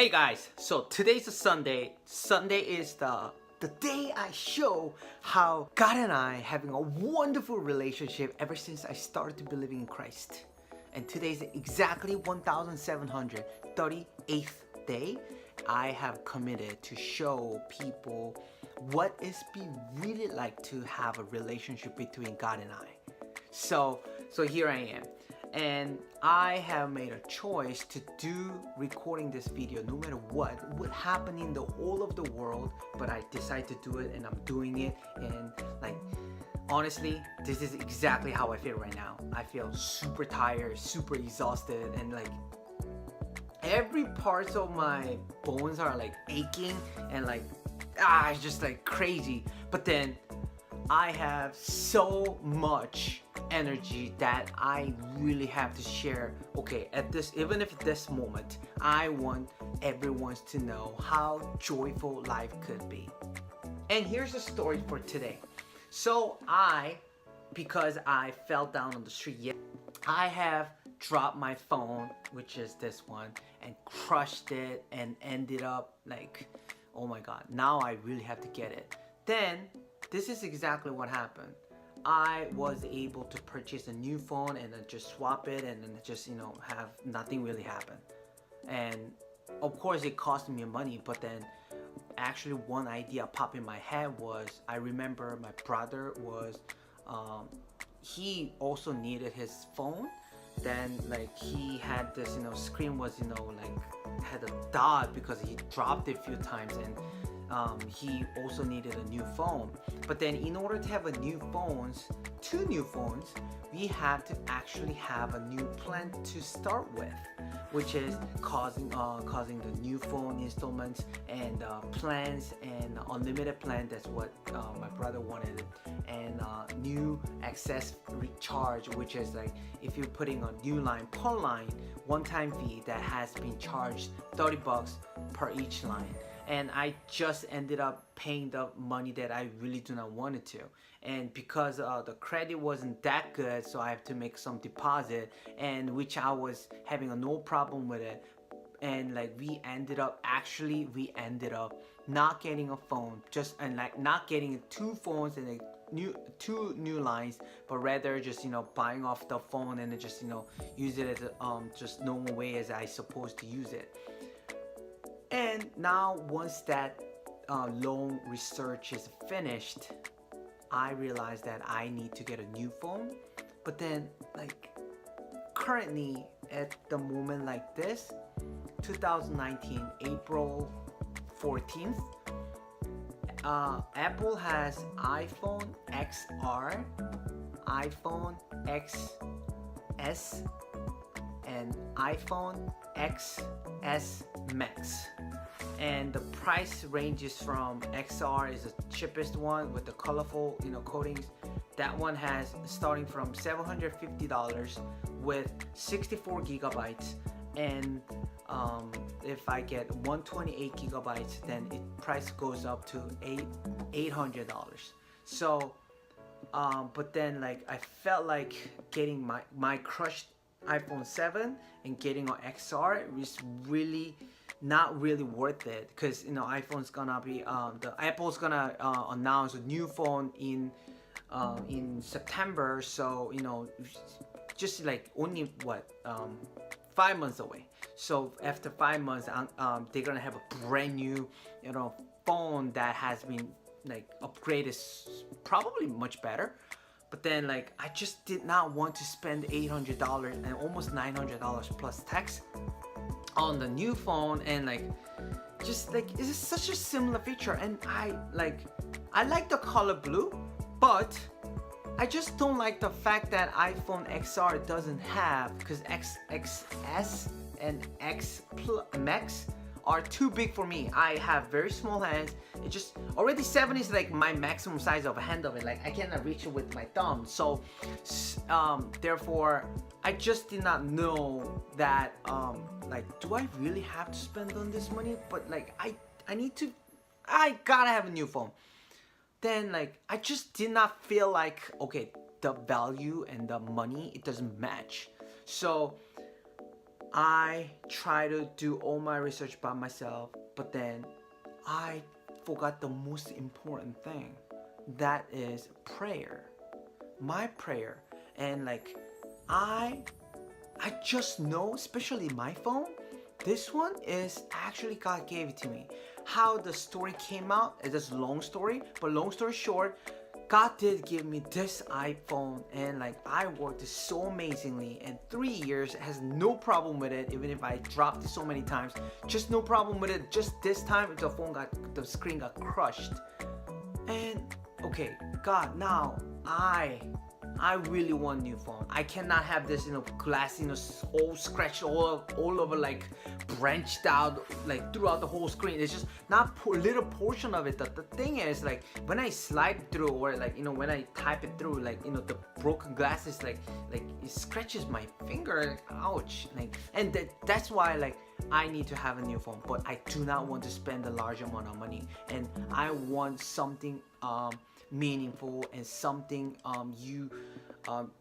Hey guys, so today's a Sunday. Sunday is the day I show how God and I having a wonderful relationship ever since I started to believe in Christ. And today's exactly 1738th day. I have committed to show people what it's be really like to have a relationship between God and I. So here I am. And I have made a choice to do recording this video no matter what would happen in the all of the world, but I decided to do it and I'm doing it. And like honestly, this is exactly how I feel right now. I feel super tired, super exhausted, and like every parts of my bones are like aching and like it's just like crazy. But then I have so much energy that I really have to share. Okay, at this, even if at this moment, I want everyone to know how joyful life could be. And here's the story for today. So because I fell down on the street, I have dropped my phone, which is this one, and crushed it and ended up like, oh my God, now I really have to get it. Then this is exactly what happened. I was able to purchase a new phone and then just swap it and then just, have nothing really happen. And of course it cost me money, but then actually one idea popped in my head was, I remember my brother was, he also needed his phone. Then like he had this, screen was, like had a dot because he dropped it a few times, and he also needed a new phone. But then in order to have two new phones, we have to actually have a new plan to start with, which is causing the new phone installments and plans and unlimited plan. That's what my brother wanted, and new access recharge, which is like if you're putting a new line per line, one-time fee that has been charged $30 per each line. And I just ended up paying the money that I really do not want it to. And because the credit wasn't that good, so I have to make some deposit, and which I was having no problem with it. And like we ended up not getting a phone, not getting two phones and two new lines, but rather just buying off the phone and then just use it as a just normal way as I supposed to use it. And now once that long research is finished, I realized that I need to get a new phone. But then like currently at the moment like this, 2019 April 14th, Apple has iPhone XR, iPhone XS, and iPhone XS Max. And the price ranges from XR is the cheapest one with the colorful coatings. That one has starting from $750 with 64 gigabytes, and if I get 128 gigabytes, then it price goes up to $800. So but then like I felt like getting my crushed iPhone 7 and getting an XR is really not really worth it, because iPhone's gonna be Apple's gonna announce a new phone in September, so just like only 5 months away. So after 5 months, they're gonna have a brand new phone that has been like upgraded, probably much better. But then like I just did not want to spend $800 and almost $900 plus tax on the new phone. And like just like it's such a similar feature, and I like the color blue, but I just don't like the fact that iPhone XR doesn't have, because XS and X Max are too big for me. I have very small hands. It just already 7 is like my maximum size of a hand of it. Like I cannot reach it with my thumb. So therefore I just did not know that like do I really have to spend on this money? But like I gotta have a new phone. Then like I just did not feel like, okay, the value and the money, it doesn't match. So I try to do all my research by myself, but then I forgot the most important thing. That is prayer. My prayer. And like I I just know, especially my phone, this one is actually God gave it to me. How the story came out is just a long story, but long story short, God did give me this iPhone, and like I worked it so amazingly, and 3 years has no problem with it. Even if I dropped it so many times, just no problem with it. Just this time the screen got crushed. And okay, God, now I really want a new phone. I cannot have this, glass, all scratched all over, like branched out, like throughout the whole screen. It's just not little portion of it. The thing is, like when I slide through, or like when I type it through, like the broken glass is like it scratches my finger. Like, ouch! Like, and that's why like I need to have a new phone. But I do not want to spend a large amount of money, and I want something meaningful, and something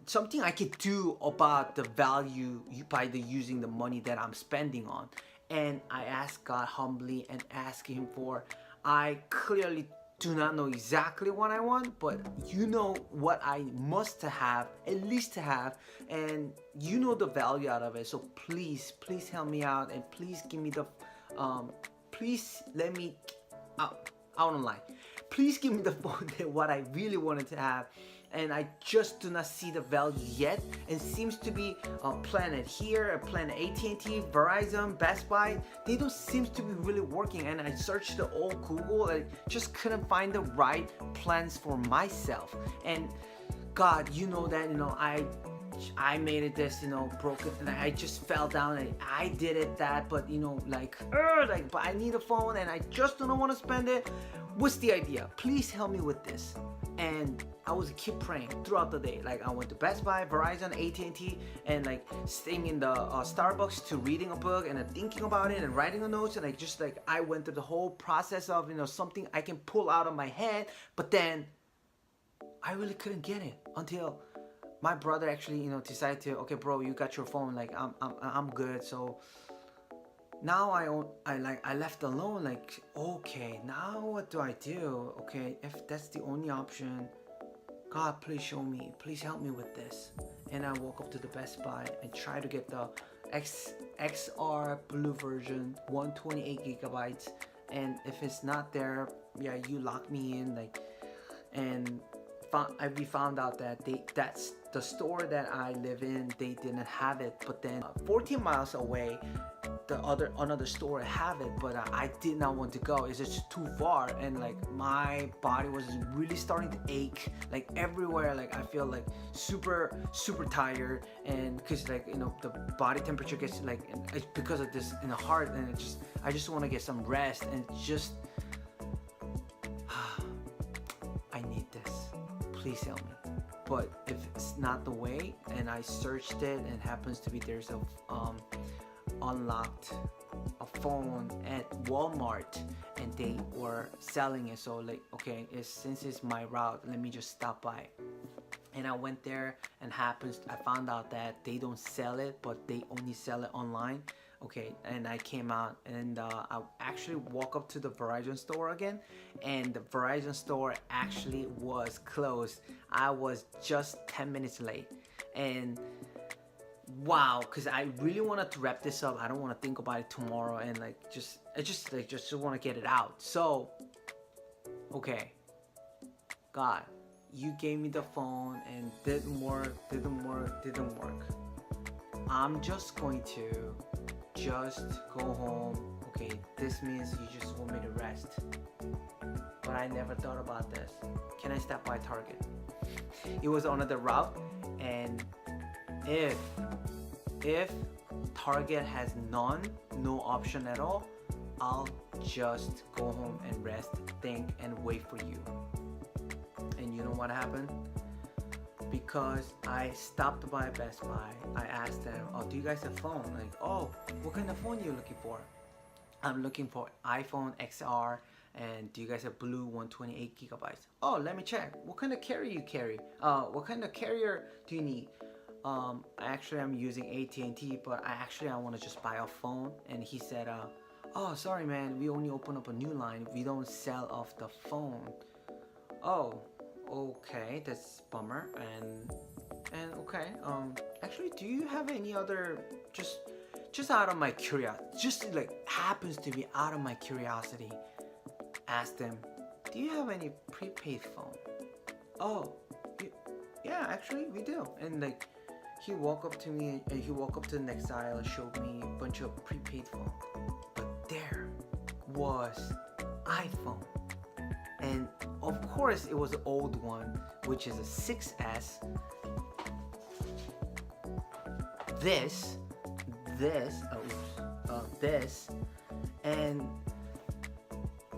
something I could do about the value by using the money that I'm spending on. And I ask God humbly and ask Him for, I clearly do not know exactly what I want, but you know what I must have, at least to have, and you know the value out of it. So please help me out, and please give me the please let me out on line. Please give me the phone that what I really wanted to have, and I just do not see the value yet. It seems to be a planet here, a planet AT&T, Verizon, Best Buy. They don't seem to be really working, and I searched the old Google. I just couldn't find the right plans for myself. And God, you know that I made it this, broken, and I just fell down, and I did it that, but but I need a phone, and I just don't want to spend it. What's the idea? Please help me with this. And I was keep praying throughout the day. Like I went to Best Buy, Verizon, AT&T, and like staying in the Starbucks to reading a book and thinking about it and writing a notes, and I went through the whole process of something I can pull out of my head, but then I really couldn't get it until my brother actually decided to, okay bro, you got your phone, like I'm good. So now I left alone, like okay, now what do I do? Okay, if that's the only option, God, please show me, please help me with this. And I walk up to the Best Buy and try to get the XR blue version, 128 gigabytes, and if it's not there, yeah, you lock me in, like. And we found out that that's the store that I live in, they didn't have it. But then 14 miles away, another store have it, but I did not want to go. It's just too far, and like my body was really starting to ache, like everywhere. Like I feel like super tired, and because the body temperature gets like, it's because of this in the heart, and I just want to get some rest, and just I need this. Please help me. But if it's not the way, and I searched it, and happens to be there's a unlocked a phone at Walmart, and they were selling it. So like, okay, since it's my route, let me just stop by. And I went there, and I found out that they don't sell it, but they only sell it online. Okay, and I came out, and I actually walk up to the Verizon store again, and the Verizon store actually was closed. I was just 10 minutes late, and wow, because I really wanted to wrap this up. I don't want to think about it tomorrow, and I just want to get it out. So okay, God, you gave me the phone, and didn't work. I'm just going to go home. Okay, this means you just want me to rest, but I never thought about this. Can I stop by Target? It was on the route, and if Target has no option at all, I'll just go home and rest, think, and wait for you. And you know what happened? Because I stopped by Best Buy, I asked them, oh, do you guys have phone? Like, oh, what kind of phone are you looking for? I'm looking for iPhone XR, and do you guys have blue 128 gigabytes? Oh, let me check. What kind of carrier you carry? What kind of carrier do you need? actually I'm using AT&T, but I want to just buy a phone. And he said, oh, sorry man, we only open up a new line, we don't sell off the phone. Oh, okay, that's bummer. And okay, actually, do you have any other, just out of my curiosity, just like happens to be out of my curiosity, asked him, do you have any prepaid phone? Oh, yeah, actually we do. And like, he walked up to me and he walked up to the next aisle, showed me a bunch of prepaid phone, but there was iPhone. And of course it was an old one, which is a 6S. This, and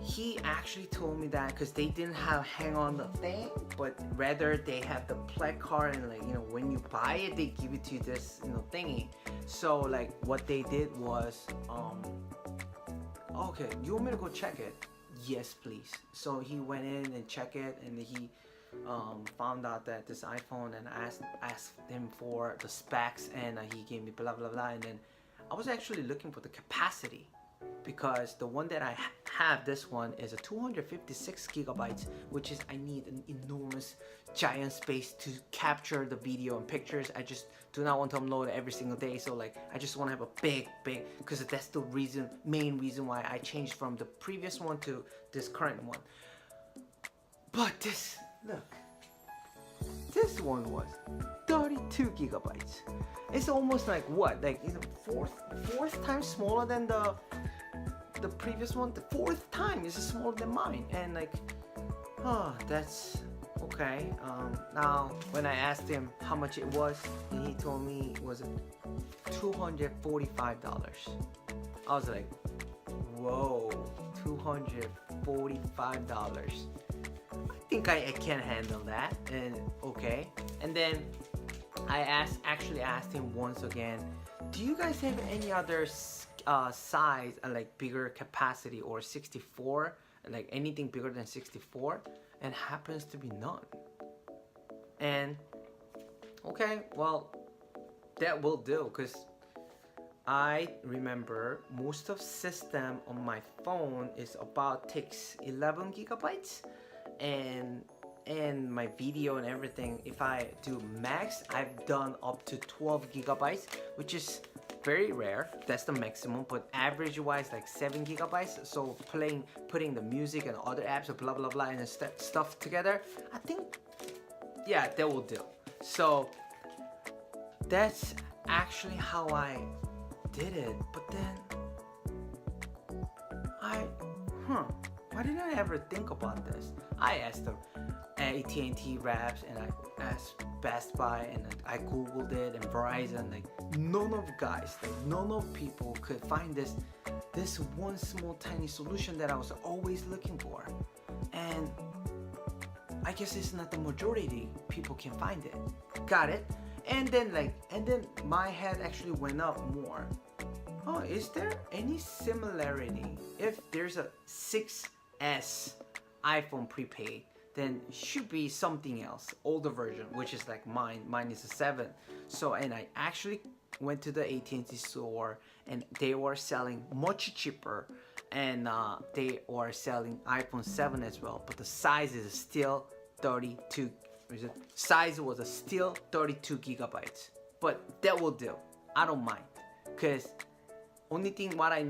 he actually told me that because they didn't have hang on the thing, but rather they have the placard, and like, you know, when you buy it, they give it to you this, you know, thingy. So like what they did was, okay, you want me to go check it? Yes, please. So he went in and checked it, and he found out that this iPhone, and asked him for the specs, and he gave me blah blah blah. And then I was actually looking for the capacity, because the one that I have, this one is a 256 gigabytes, which is, I need an enormous giant space to capture the video and pictures. I just do not want to upload it every single day, so like I just want to have a big, because that's the main reason why I changed from the previous one to this current one. But this, look, this one was 32 gigabytes. It's almost like what, like, you know, fourth time smaller than the previous one. The fourth time is smaller than mine. And like, oh, that's okay. Now when I asked him how much it was, and he told me it was $245. I was like, whoa, $245. I think I can handle that. And okay. And then I actually asked him once again, do you guys have any other size, like bigger capacity, or 64, like anything bigger than 64? And happens to be none. And okay, well, that will do, because I remember most of system on my phone is takes 11 gigabytes, and my video and everything, if I do max, I've done up to 12 gigabytes, which is very rare. That's the maximum, but average wise like 7 gigabytes. So putting the music and other apps, blah blah blah, and stuff together, I think, yeah, that will do. So that's actually how I did it. But then why didn't I ever think about this? I asked the AT&T reps, and I asked Best Buy, and I googled it, and Verizon. Like, none of people could find this one small tiny solution that I was always looking for. And I guess it's not the majority people can find it. Got it? And then my head actually went up more. Oh, is there any similarity? If there's a 6S iPhone prepaid, then should be something else, older version, which is like mine is a 7. So, and I actually went to the AT&T store, and they were selling much cheaper, and they were selling iPhone 7 as well, but the size is still 32. Size was still 32 gigabytes, but that will do. I don't mind, because only thing what I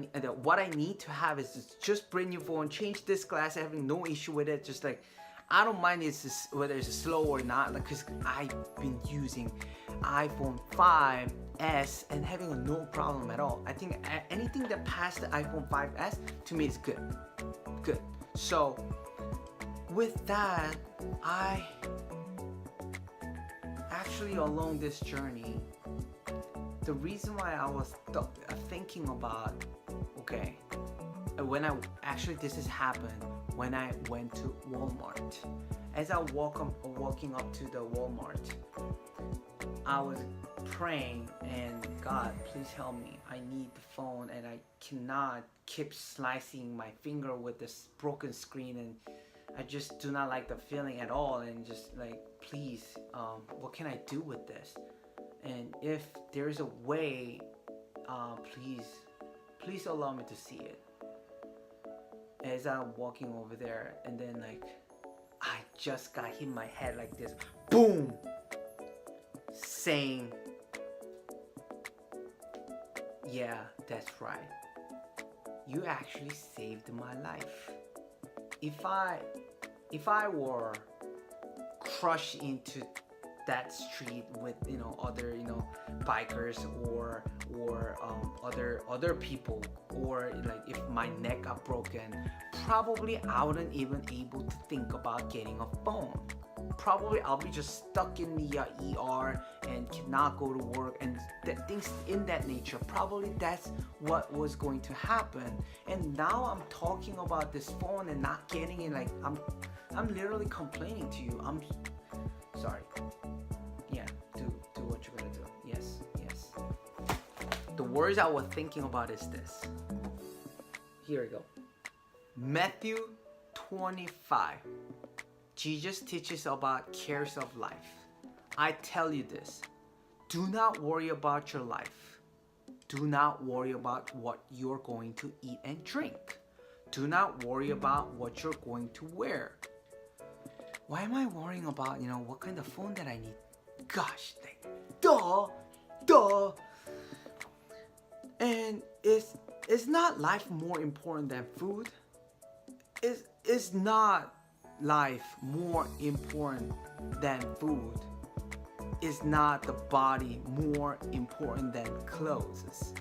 need to have is just brand new phone, change this glass, having no issue with it. Just like, I don't mind whether it's slow or not, because I've been using iPhone 5S and having no problem at all. I think anything that passed the iPhone 5S to me is good. So with that, I actually, along this journey, the reason why I was thinking about, okay, when this has happened when I went to Walmart. As I walking up to the Walmart, I was praying, and God, please help me. I need the phone, and I cannot keep slicing my finger with this broken screen, and I just do not like the feeling at all. And just like, please, what can I do with this? And And if there's a way, please allow me to see it. As I'm walking over there, and then like I just got hit my head like this, boom, saying, yeah, that's right, you actually saved my life. If I were crushed into that street with other bikers or other people, or like if my neck got broken, probably I wouldn't even able to think about getting a phone. Probably I'll be just stuck in the ER and cannot go to work and things in that nature. Probably that's what was going to happen. And now I'm talking about this phone and not getting it. Like I'm literally complaining to you. I'm sorry. Yeah, do what you're gonna do. Yes. The words I was thinking about is this. Here we go. Matthew 25. Jesus teaches about cares of life. I tell you this, do not worry about your life. Do not worry about what you're going to eat and drink. Do not worry about what you're going to wear. Why am I worrying about, what kind of phone that I need? Gosh, duh. And is not life more important than food? Is not life more important than food? Is not the body more important than clothes?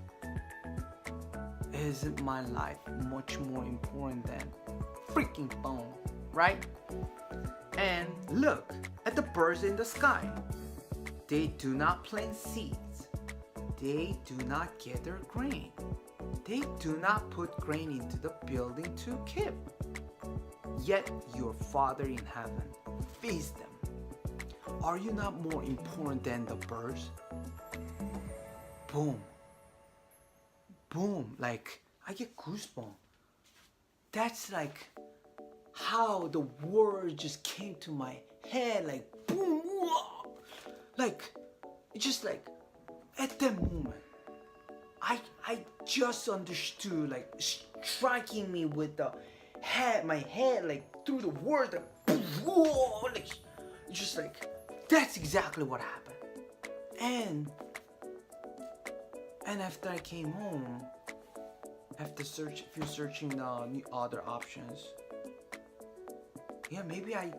Isn't my life much more important than freaking phone, right? And look at the birds in the sky. They do not plant seeds. They do not gather grain. They do not put grain into the building to keep. Yet your Father in heaven feeds them. Are you not more important than the birds? Boom. Like, I get goosebumps. That's like how the word just came to my head, like boom, whoa. Like, it's just like at that moment, I just understood, like striking me with the head, my head, like through the word, like whoa, like just like that's exactly what happened. And after I came home, after searching the other options, yeah, maybe I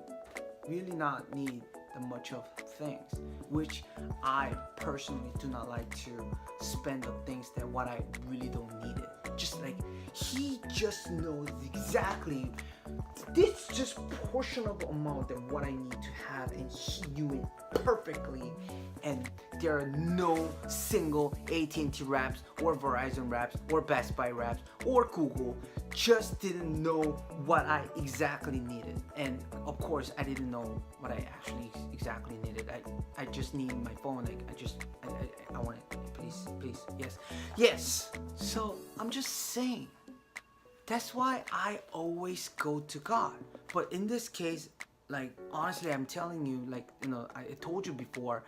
really not need the much of things, which I personally do not like to spend the things that what I really don't need it. Just like he just knows exactly this just portion of the amount that what I need to have, and he knew it perfectly. And there are no single AT&T reps or Verizon reps or Best Buy reps or Google just didn't know what I exactly needed. And of course I didn't know what I actually exactly needed. I just need my phone. Like I want it. Please, yes. So I'm just saying, that's why I always go to God. But in this case, like honestly, I'm telling you, like I told you before,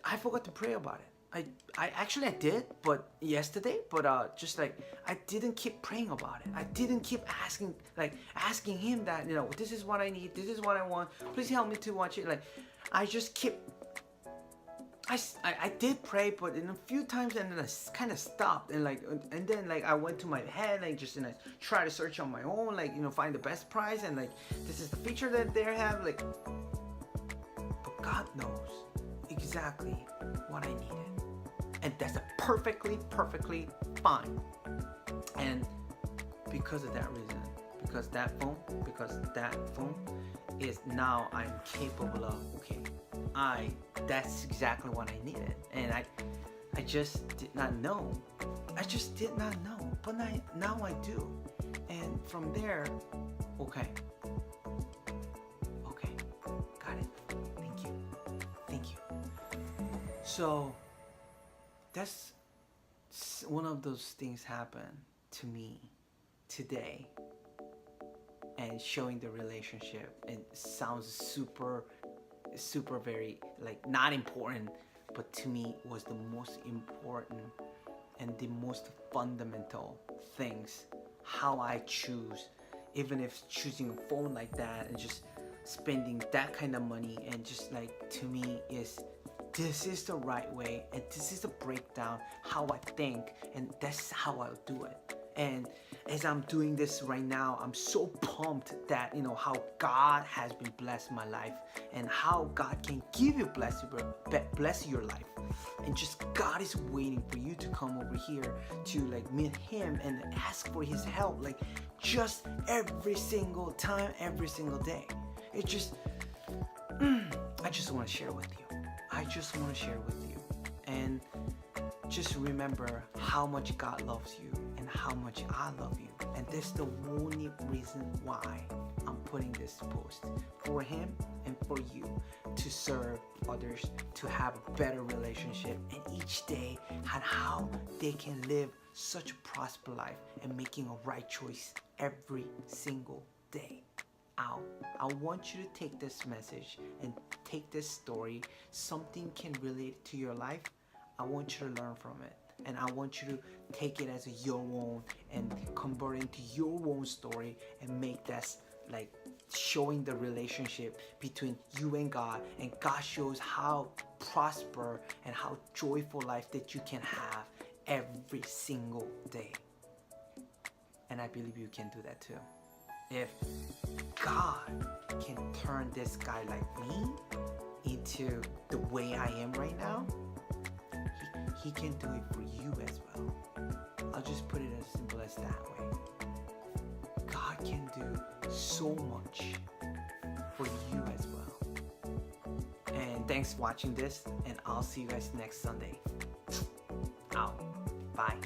I forgot to pray about it. I actually did, but yesterday, but just like I didn't keep praying about it. I didn't keep asking him that, this is what I need, this is what I want, please help me to watch it. Like I just keep I did pray, but in a few times, and then I kind of stopped, and then I went to my head, I try to search on my own, find the best price, and this is the feature that they have, but God knows exactly what I needed, and that's perfectly fine. And because of that reason, because that phone is now I'm capable of, okay, that's exactly what I needed, and I just did not know. But now I do. And from there, okay, got it. Thank you. So that's one of those things happened to me today, and showing the relationship. It sounds super very not important, but to me it was the most important and the most fundamental things. How I choose, even if choosing a phone like that and just spending that kind of money, and just like, to me, is this is the right way, and this is the breakdown how I think, and that's how I'll do it. And as I'm doing this right now, I'm so pumped that, you know, how God has been blessed my life, and how God can give you bless your life. And just God is waiting for you to come over here to like meet Him and ask for His help, like just every single time, every single day. It just, I just want to share with you. I just want to share with you. And just remember how much God loves you and how much I love you. And that's the only reason why I'm putting this post, for Him and for you, to serve others, to have a better relationship, and each day and how they can live such a prosperous life and making a right choice every single day. I want you to take this message and take this story, something can relate to your life. I want you to learn from it, and I want you to take it as your own and convert it into your own story, and make that like showing the relationship between you and God, and God shows how prosper and how joyful life that you can have every single day. And I believe you can do that too. If God can turn this guy like me into the way I am right now, He can do it for you as well. I'll just put it as simple as that way. God can do so much for you as well. And thanks for watching this, and I'll see you guys next Sunday. Out. Bye.